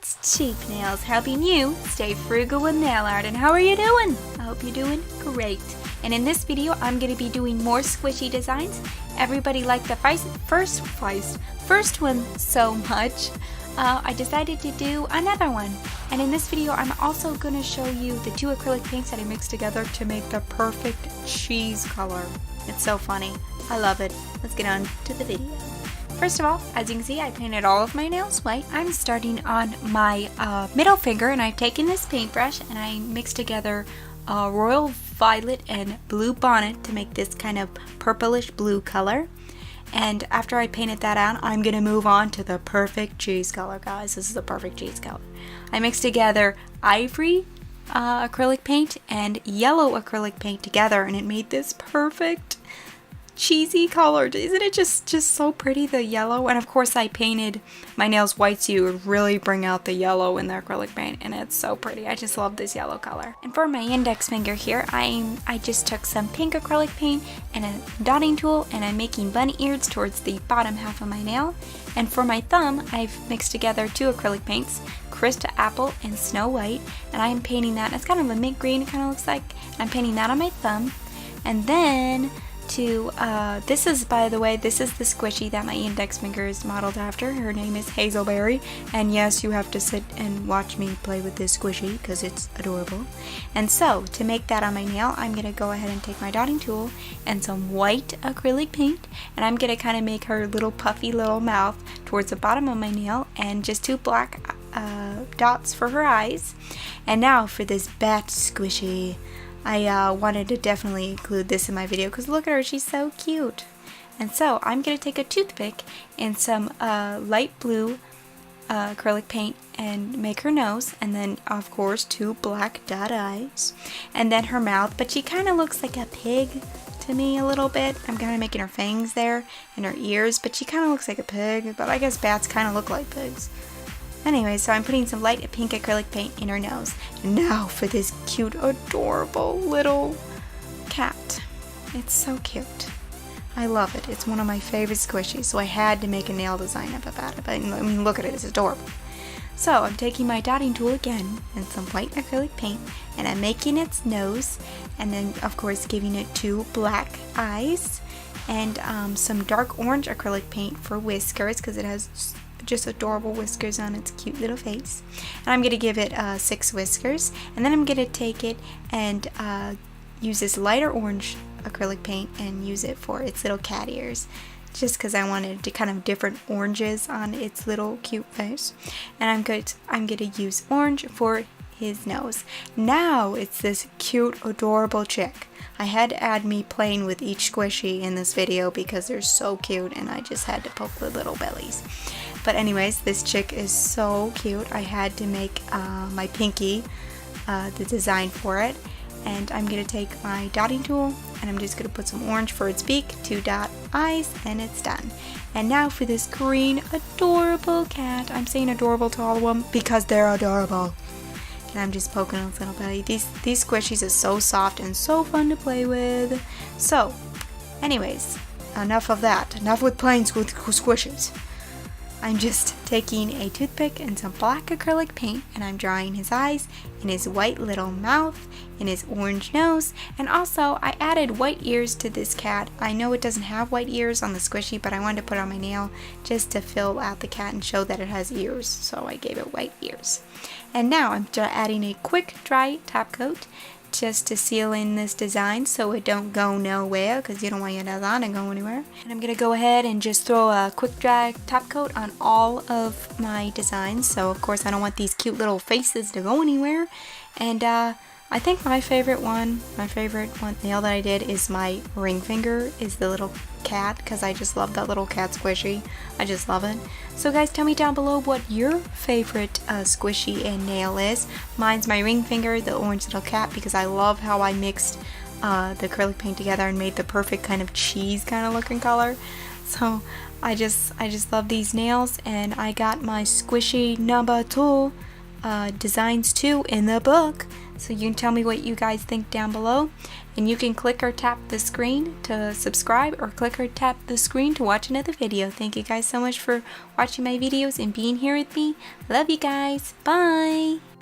It's Cheap Nails, helping you stay frugal with nail art. And how are you doing? I hope you're doing great. And in this video, I'm going to be doing more squishy designs. Everybody liked the first one so much, I decided to do another one. And in this video, I'm also going to show you the two acrylic paints that I mixed together to make the perfect cheese color. It's so funny. I love it. Let's get on to the video. First of all, as you can see, I painted all of my nails white. I'm starting on my middle finger, and I've taken this paintbrush and I mixed together royal violet and blue bonnet to make this kind of purplish blue color. And after I painted that on, I'm going to move on to the perfect cheese color, guys. This is the perfect cheese color. I mixed together ivory acrylic paint and yellow acrylic paint together, and it made this perfect cheesy color. Isn't it just so pretty, the yellow? And of course I painted my nails white so you would really bring out the yellow in the acrylic paint, and it's so pretty. I just love this yellow color. And for my index finger here, I just took some pink acrylic paint and a dotting tool, and I'm making bunny ears towards the bottom half of my nail. And for my thumb, I've mixed together two acrylic paints, Crystal Apple and Snow White, and I'm painting that. It's kind of a mint green, it kind of looks like. And I'm painting that on my thumb. And then this is, by the way, this is the squishy that my index finger is modeled after. Her name is Hazelberry, and yes, you have to sit and watch me play with this squishy because it's adorable. And so, to make that on my nail, I'm going to go ahead and take my dotting tool and some white acrylic paint, and I'm going to kind of make her little puffy little mouth towards the bottom of my nail, and just two black dots for her eyes. And now for this bat squishy, I wanted to definitely include this in my video because look at her, she's so cute. And so I'm going to take a toothpick and some light blue acrylic paint and make her nose, and then of course two black dot eyes, and then her mouth. But she kind of looks like a pig to me a little bit. I'm kind of making her fangs there and her ears, but she kind of looks like a pig, but I guess bats kind of look like pigs. Anyway, so I'm putting some light pink acrylic paint in her nose. And now for this cute, adorable little cat. It's so cute. I love it. It's one of my favorite squishies, so I had to make a nail design up about it. But I mean, look at it, it's adorable. So I'm taking my dotting tool again and some white acrylic paint, and I'm making its nose, and then of course giving it two black eyes, and some dark orange acrylic paint for whiskers because it has just adorable whiskers on its cute little face. And I'm going to give it 6 whiskers, and then I'm going to take it and use this lighter orange acrylic paint and use it for its little cat ears, just because I wanted to kind of different oranges on its little cute face. And I'm going to use orange for his nose. Now it's this cute, adorable chick. I had to add me playing with each squishy in this video because they're so cute, and I just had to poke the little bellies. But anyways, this chick is so cute. I had to make my pinky, the design for it. And I'm going to take my dotting tool, and I'm just going to put some orange for its beak, 2 dot eyes, and it's done. And now for this green, adorable cat. I'm saying adorable to all of them because they're adorable. And I'm just poking on its little belly. These squishies are so soft and so fun to play with. So, anyways, enough of that. Enough with playing with squishies. I'm just taking a toothpick and some black acrylic paint, and I'm drawing his eyes and his white little mouth and his orange nose. And also I added white ears to this cat. I know it doesn't have white ears on the squishy, but I wanted to put it on my nail just to fill out the cat and show that it has ears, so I gave it white ears. And now I'm adding a quick dry top coat just to seal in this design so it don't go nowhere, because you don't want your design to go anywhere. And I'm going to go ahead and just throw a quick dry top coat on all of my designs. So of course I don't want these cute little faces to go anywhere. And I think my favorite one nail that I did is my ring finger, is the little cat, because I just love that little cat squishy. I just love it. So guys, tell me down below what your favorite squishy and nail is. Mine's my ring finger, the orange little cat, because I love how I mixed the acrylic paint together and made the perfect kind of cheese kind of looking color. So I just love these nails, and I got my squishy number 2 designs too in the book. So you can tell me what you guys think down below, and you can click or tap the screen to subscribe, or click or tap the screen to watch another video. Thank you guys so much for watching my videos and being here with me. Love you guys. Bye.